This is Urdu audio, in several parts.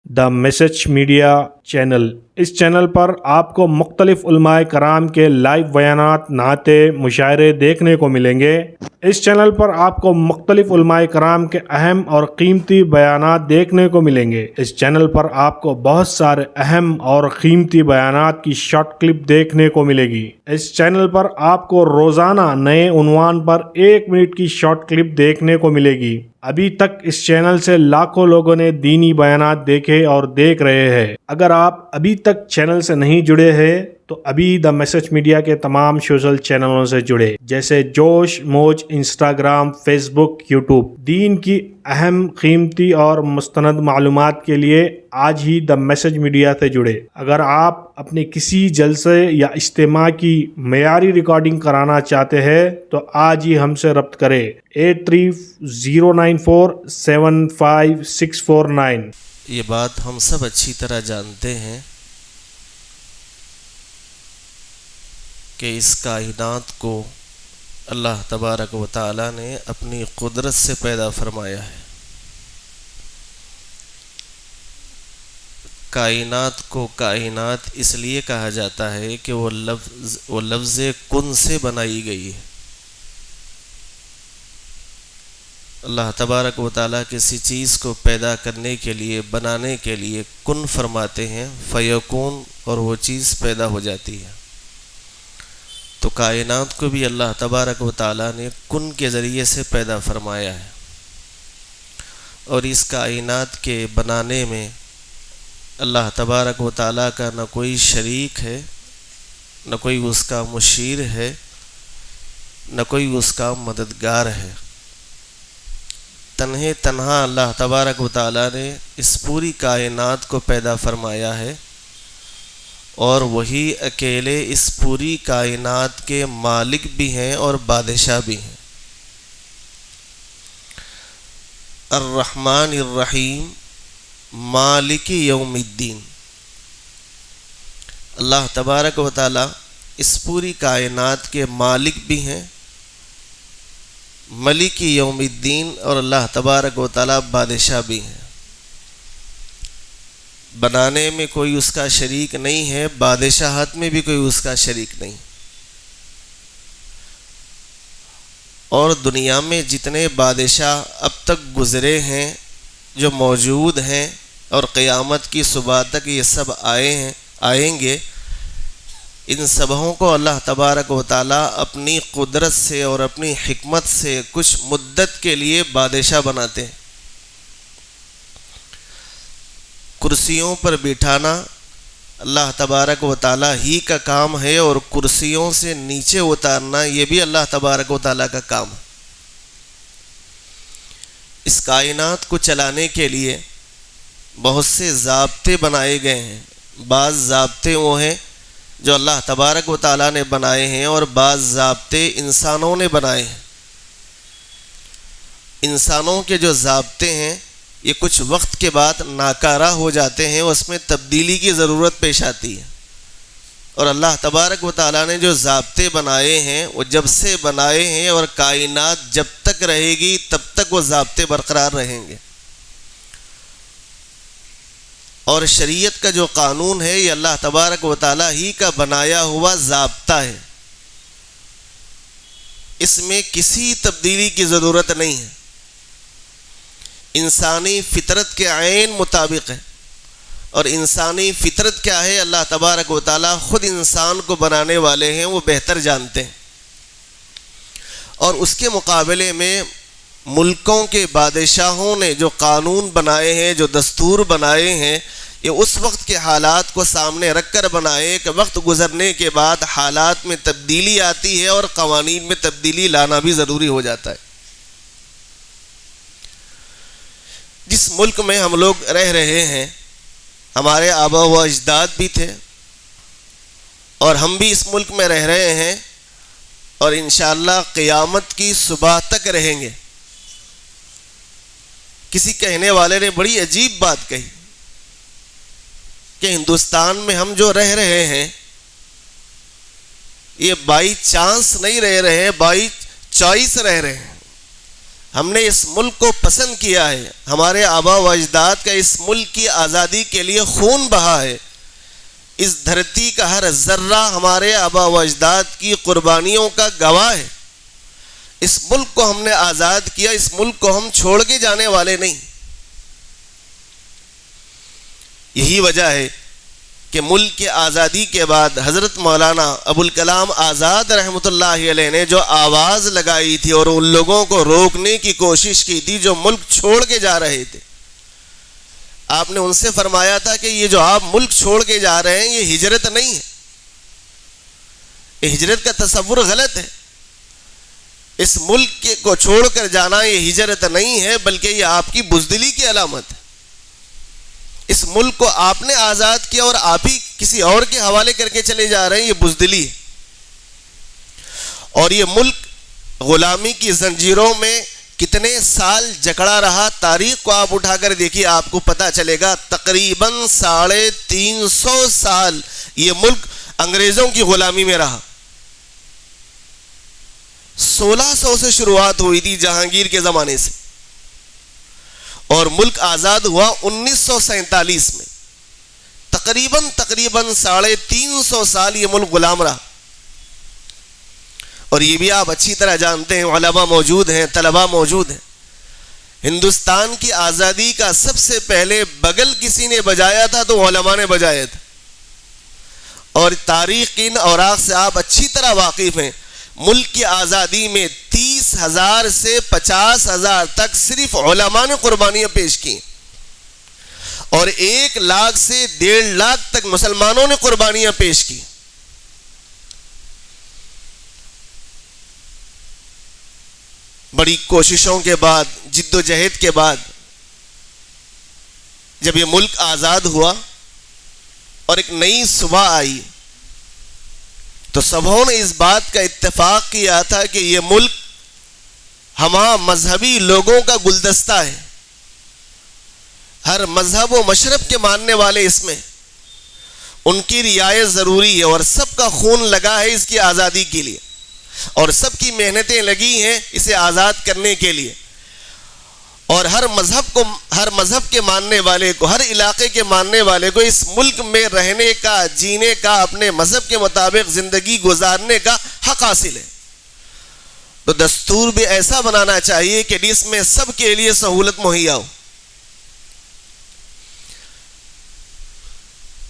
دا میسج میڈیا چینل۔ اس چینل پر آپ کو مختلف علماء کرام کے لائیو بیانات، نعتیں، مشاعرے دیکھنے کو ملیں گے۔ اس چینل پر آپ کو مختلف علماء کرام کے اہم اور قیمتی بیانات دیکھنے کو ملیں گے۔ اس چینل پر آپ کو بہت سارے اہم اور قیمتی بیانات کی شارٹ کلپ دیکھنے کو ملے گی۔ اس چینل پر آپ کو روزانہ نئے عنوان پر 1 منٹ کی شارٹ کلپ دیکھنے کو ملے گی۔ ابھی تک اس چینل سے لاکھوں لوگوں نے دینی بیانات دیکھے اور دیکھ رہے ہیں۔ اگر آپ ابھی تک چینل سے نہیں جڑے ہیں تو ابھی دا میسج میڈیا کے تمام سوشل چینلوں سے جڑے، جیسے جوش، موج، انسٹاگرام، فیس بک، یوٹیوب۔ دین کی اہم، قیمتی اور مستند معلومات کے لیے آج ہی دا میسج میڈیا سے جڑے۔ اگر آپ اپنے کسی جلسے یا اجتماع کی معیاری ریکارڈنگ کرانا چاہتے ہیں تو آج ہی ہم سے رابطہ کریں 8309475649۔ یہ بات ہم سب اچھی طرح جانتے ہیں کہ اس کائنات کو اللہ تبارک و تعالی نے اپنی قدرت سے پیدا فرمایا ہے۔ کائنات کو کائنات اس لیے کہا جاتا ہے کہ وہ لفظ کن سے بنائی گئی ہے۔ اللہ تبارک و تعالیٰ کسی چیز کو پیدا کرنے کے لیے، بنانے کے لیے کن فرماتے ہیں، فیکون، اور وہ چیز پیدا ہو جاتی ہے۔ تو کائنات کو بھی اللہ تبارک و تعالیٰ نے کن کے ذریعے سے پیدا فرمایا ہے، اور اس کائنات کے بنانے میں اللہ تبارک و تعالیٰ کا نہ کوئی شریک ہے، نہ کوئی اس کا مشیر ہے، نہ کوئی اس کا مددگار ہے۔ تنہا اللہ تبارک و تعالیٰ نے اس پوری کائنات کو پیدا فرمایا ہے، اور وہی اکیلے اس پوری کائنات کے مالک بھی ہیں اور بادشاہ بھی ہیں۔ الرحمن الرحیم مالک یوم الدین۔ اللہ تبارک و تعالیٰ اس پوری کائنات کے مالک بھی ہیں، ملک یوم الدین، اور اللہ تبارک و تعالیٰ بادشاہ بھی ہیں۔ بنانے میں کوئی اس کا شریک نہیں ہے، بادشاہت میں بھی کوئی اس کا شریک نہیں۔ اور دنیا میں جتنے بادشاہ اب تک گزرے ہیں، جو موجود ہیں، اور قیامت کی صبح تک یہ سب آئیں گے، ان سبوں کو اللہ تبارک و تعالیٰ اپنی قدرت سے اور اپنی حکمت سے کچھ مدت کے لیے بادشاہ بناتے ہیں۔ کرسیوں پر بٹھانا اللہ تبارک و تعالیٰ ہی کا کام ہے، اور کرسیوں سے نیچے اتارنا یہ بھی اللہ تبارک و تعالیٰ کا کام ہے۔ اس کائنات کو چلانے کے لیے بہت سے ضابطے بنائے گئے ہیں۔ بعض ضابطے وہ ہیں جو اللہ تبارک و تعالیٰ نے بنائے ہیں، اور بعض ضابطے انسانوں نے بنائے ہیں۔ انسانوں کے جو ضابطے ہیں یہ کچھ وقت کے بعد ناکارہ ہو جاتے ہیں، اس میں تبدیلی کی ضرورت پیش آتی ہے، اور اللہ تبارک و تعالیٰ نے جو ضابطے بنائے ہیں وہ جب سے بنائے ہیں، اور کائنات جب تک رہے گی تب تک وہ ضابطے برقرار رہیں گے۔ اور شریعت کا جو قانون ہے یہ اللہ تبارک و تعالیٰ ہی کا بنایا ہوا ضابطہ ہے، اس میں کسی تبدیلی کی ضرورت نہیں ہے۔ انسانی فطرت کے عین مطابق ہے، اور انسانی فطرت کیا ہے اللہ تبارک و تعالیٰ خود انسان کو بنانے والے ہیں، وہ بہتر جانتے ہیں۔ اور اس کے مقابلے میں ملکوں کے بادشاہوں نے جو قانون بنائے ہیں، جو دستور بنائے ہیں، یہ اس وقت کے حالات کو سامنے رکھ کر بنائے کہ وقت گزرنے کے بعد حالات میں تبدیلی آتی ہے، اور قوانین میں تبدیلی لانا بھی ضروری ہو جاتا ہے۔ جس ملک میں ہم لوگ رہ رہے ہیں، ہمارے آبا و اجداد بھی تھے، اور ہم بھی اس ملک میں رہ رہے ہیں، اور انشاءاللہ قیامت کی صبح تک رہیں گے۔ کسی کہنے والے نے بڑی عجیب بات کہی کہ ہندوستان میں ہم جو رہ رہے ہیں یہ بائی چانس نہیں رہ رہے ہیں، بائی چوائس رہ رہے ہیں۔ ہم نے اس ملک کو پسند کیا ہے، ہمارے آبا و اجداد کا اس ملک کی آزادی کے لیے خون بہا ہے، اس دھرتی کا ہر ذرہ ہمارے آبا و اجداد کی قربانیوں کا گواہ ہے۔ اس ملک کو ہم نے آزاد کیا، اس ملک کو ہم چھوڑ کے جانے والے نہیں۔ یہی وجہ ہے کہ ملک کی آزادی کے بعد حضرت مولانا ابوالکلام آزاد رحمۃ اللہ علیہ نے جو آواز لگائی تھی اور ان لوگوں کو روکنے کی کوشش کی تھی جو ملک چھوڑ کے جا رہے تھے، آپ نے ان سے فرمایا تھا کہ یہ جو آپ ملک چھوڑ کے جا رہے ہیں یہ ہجرت نہیں ہے، یہ ہجرت کا تصور غلط ہے۔ اس ملک کو چھوڑ کر جانا یہ ہجرت نہیں ہے، بلکہ یہ آپ کی بزدلی کی علامت ہے۔ اس ملک کو آپ نے آزاد کیا اور آپ ہی کسی اور کے حوالے کر کے چلے جا رہے ہیں، یہ بزدلی ہے۔ اور یہ ملک غلامی کی زنجیروں میں کتنے سال جکڑا رہا، تاریخ کو آپ اٹھا کر دیکھیے، آپ کو پتہ چلے گا تقریباً 350 سال یہ ملک انگریزوں کی غلامی میں رہا۔ 1600 سے شروعات ہوئی تھی جہانگیر کے زمانے سے، اور ملک آزاد ہوا 1947 میں۔ تقریباً 350 سال یہ ملک غلام رہا۔ اور یہ بھی آپ اچھی طرح جانتے ہیں، علماء موجود ہیں، طلباء موجود ہیں، ہندوستان کی آزادی کا سب سے پہلے بغل کسی نے بجایا تھا تو علماء نے بجایا تھا۔ اور تاریخ کی ان اوراق سے آپ اچھی طرح واقف ہیں، ملک کی آزادی میں 30,000 سے 50,000 تک صرف علماء نے قربانیاں پیش کی، اور 1 لاکھ سے 1.5 لاکھ تک مسلمانوں نے قربانیاں پیش کی۔ بڑی کوششوں کے بعد، جد و جہد کے بعد جب یہ ملک آزاد ہوا اور ایک نئی صبح آئی، تو سبھوں نے اس بات کا اتفاق کیا تھا کہ یہ ملک ہمارا مذہبی لوگوں کا گلدستہ ہے، ہر مذہب و مشرب کے ماننے والے اس میں، ان کی رعایت ضروری ہے، اور سب کا خون لگا ہے اس کی آزادی کے لیے، اور سب کی محنتیں لگی ہیں اسے آزاد کرنے کے لیے۔ اور ہر مذہب کے ماننے والے کو، ہر علاقے کے ماننے والے کو اس ملک میں رہنے کا، جینے کا، اپنے مذہب کے مطابق زندگی گزارنے کا حق حاصل ہے۔ تو دستور بھی ایسا بنانا چاہیے کہ جس میں سب کے لیے سہولت مہیا ہو۔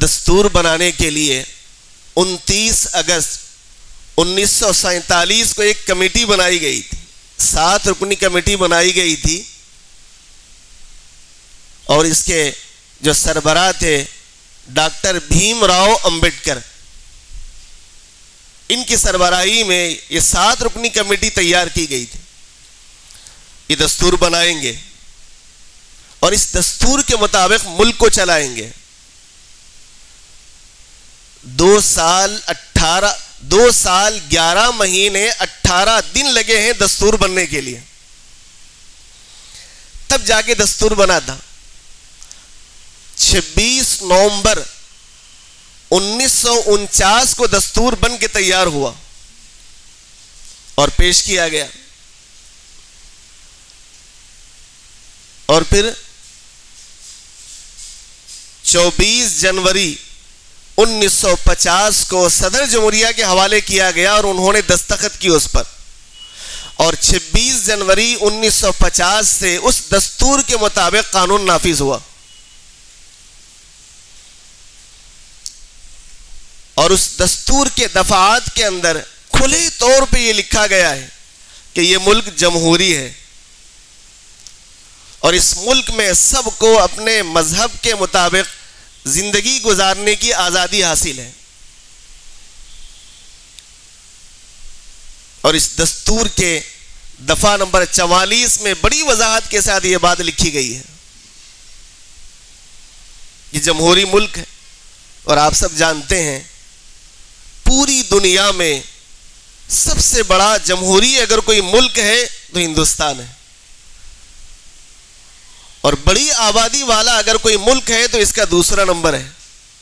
دستور بنانے کے لیے 29 اگست 1947 کو ایک کمیٹی بنائی گئی تھی، 7 رکنی کمیٹی بنائی گئی تھی، اور اس کے جو سربراہ تھے ڈاکٹر بھیم راؤ امبیڈکر، ان کی سربراہی میں یہ 7 رکنی کمیٹی تیار کی گئی تھی۔ یہ دستور بنائیں گے اور اس دستور کے مطابق ملک کو چلائیں گے۔ 2 سال 11 مہینے 18 دن لگے ہیں دستور بننے کے لیے، تب جا کے دستور بنا تھا۔ 26 نومبر 1949 کو دستور بن کے تیار ہوا اور پیش کیا گیا، اور پھر 24 جنوری 1950 کو صدر جمہوریہ کے حوالے کیا گیا اور انہوں نے دستخط کی اس پر، اور 26 جنوری 1950 سے اس دستور کے مطابق قانون نافذ ہوا۔ اور اس دستور کے دفعات کے اندر کھلے طور پہ یہ لکھا گیا ہے کہ یہ ملک جمہوری ہے، اور اس ملک میں سب کو اپنے مذہب کے مطابق زندگی گزارنے کی آزادی حاصل ہے۔ اور اس دستور کے دفعہ نمبر 44 میں بڑی وضاحت کے ساتھ یہ بات لکھی گئی ہے، یہ جمہوری ملک ہے، اور آپ سب جانتے ہیں پوری دنیا میں سب سے بڑا جمہوری اگر کوئی ملک ہے تو ہندوستان ہے، اور بڑی آبادی والا اگر کوئی ملک ہے تو اس کا دوسرا نمبر ہے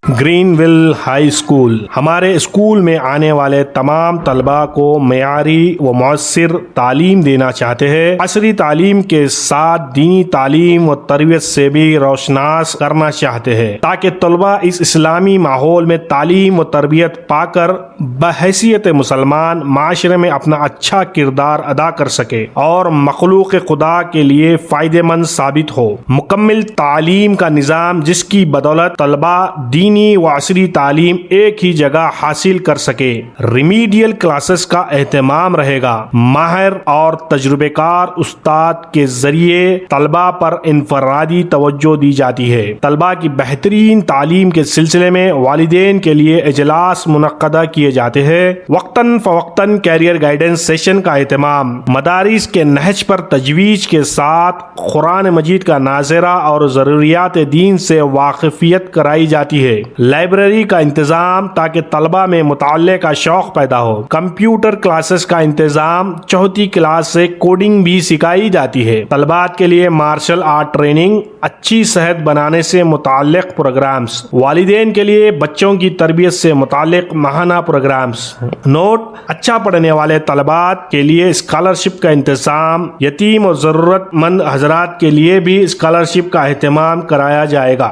گرین ویل ہائی اسکول ہمارے اسکول میں آنے والے تمام طلباء کو معیاری و مؤثر تعلیم دینا چاہتے ہیں. عصری تعلیم کے ساتھ دینی تعلیم و تربیت سے بھی روشناس کرنا چاہتے ہیں تاکہ طلباء اس اسلامی ماحول میں تعلیم و تربیت پا کر بحیثیت مسلمان معاشرے میں اپنا اچھا کردار ادا کر سکے اور مخلوق خدا کے لیے فائدہ مند ثابت ہو. مکمل تعلیم کا نظام جس کی بدولت طلباء دینی و عصری تعلیم ایک ہی جگہ حاصل کر سکے. ریمیڈیل کلاسز کا اہتمام رہے گا. ماہر اور تجربہ کار استاد کے ذریعے طلباء پر انفرادی توجہ دی جاتی ہے. طلباء کی بہترین تعلیم کے سلسلے میں والدین کے لیے اجلاس منعقدہ کیے جاتے ہیں. وقتاً فوقتاً کیریئر گائیڈنس سیشن کا اہتمام. مدارس کے نہج پر تجویز کے ساتھ قرآن مجید کا ناظرہ اور ضروریات دین سے واقفیت کرائی جاتی ہے. لائبریری کا انتظام تاکہ طلباء میں مطالعے کا شوق پیدا ہو. کمپیوٹر کلاسز کا انتظام. چوتھی کلاس سے کوڈنگ بھی سکھائی جاتی ہے. طلباء کے لیے مارشل آرٹ ٹریننگ. اچھی صحت بنانے سے متعلق پروگرامز. والدین کے لیے بچوں کی تربیت سے متعلق ماہانہ پروگرامز. نوٹ: اچھا پڑھنے والے طلباء کے لیے اسکالرشپ کا انتظام. یتیم اور ضرورت مند حضرات کے لیے بھی اسکالرشپ کا اہتمام کرایا جائے گا.